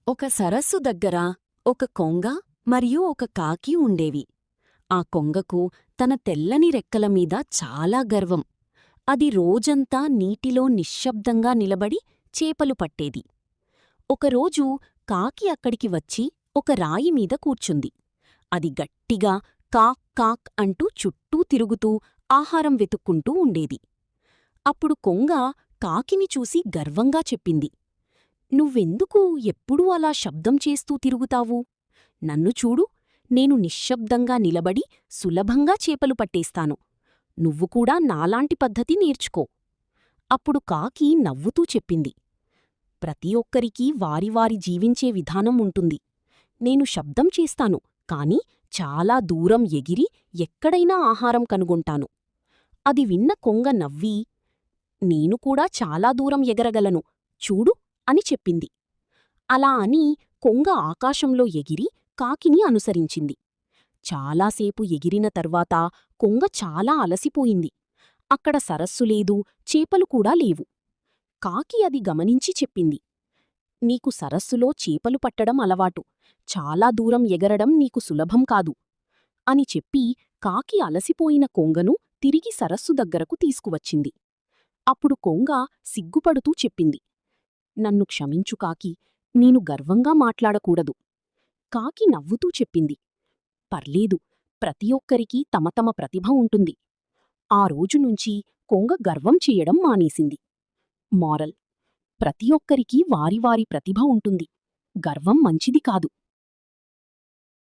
ఒక సరస్సు దగ్గర ఒక కొంగ మరియు ఒక కాకి ఉండేవి. ఆ కొంగకు తన తెల్లని రెక్కల మీద చాలా గర్వం. అది రోజంతా నీటిలో నిశ్శబ్దంగా నిలబడి చేపలు పట్టేది. ఒకరోజు కాకి అక్కడికి వచ్చి ఒక రాయి మీద కూర్చుంది. అది గట్టిగా కాక్ కాక్ అంటూ చుట్టూ తిరుగుతూ ఆహారం వెతుక్కుంటూ ఉండేది. అప్పుడు కొంగ కాకిని చూసి గర్వంగా చెప్పింది, నువ్వెందుకు ఎప్పుడూ అలా శబ్దం చేస్తూ తిరుగుతావు? నన్ను చూడు, నేను నిశ్శబ్దంగా నిలబడి సులభంగా చేపలు పట్టేస్తాను. నువ్వు కూడా నాలాంటి పద్ధతి నేర్చుకో. అప్పుడు కాకి నవ్వుతూ చెప్పింది, ప్రతి ఒక్కరికీ వారి వారి జీవించే విధానం ఉంటుంది. నేను శబ్దం చేస్తాను, కాని చాలా దూరం ఎగిరి ఎక్కడైనా ఆహారం కనుగొంటాను. అది విన్న కొంగ నవ్వి, నేను కూడా చాలా దూరం ఎగరగలను, చూడు అని చెప్పింది. అలా అని కొంగ ఆకాశంలో ఎగిరి కాకిని అనుసరించింది. చాలాసేపు ఎగిరిన తర్వాత కొంగ చాలా అలసిపోయింది. అక్కడ సరస్సు లేదు, చేపలు కూడా లేవు. కాకి అది గమనించి చెప్పింది, నీకు సరస్సులో చేపలు పట్టడం అలవాటు, చాలా దూరం ఎగరడం నీకు సులభం కాదు అని చెప్పి కాకి అలసిపోయిన కొంగను తిరిగి సరస్సు దగ్గరకు తీసుకువచ్చింది. అప్పుడు కొంగ సిగ్గుపడుతూ చెప్పింది, నన్ను క్షమించు కాకి, నేను గర్వంగా మాట్లాడకూడదు. కాకి నవ్వుతూ చెప్పింది, పర్లేదు, ప్రతి ఒక్కరికీ తమ తమ ప్రతిభ ఉంటుంది. ఆ రోజునుంచి కొంగ గర్వం చెయ్యడం మానేసింది. మారల్: ప్రతి ఒక్కరికీ వారి వారి ప్రతిభ ఉంటుంది. గర్వం మంచిది కాదు.